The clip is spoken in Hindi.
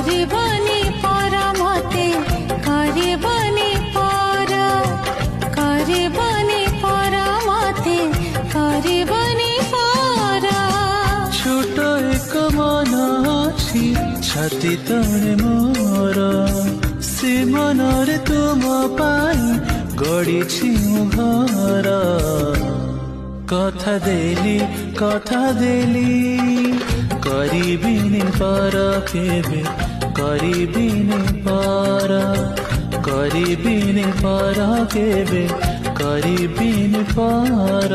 करबनी परा मते करबनी परा करबनी परा मते करबनी परा छोट एक मन अछि छाती तले मोर से मनरे तुम पाई गढ़ी घर कथा देली करिबिनी पर केबे करिबिनी पर केबे करिबिनी पर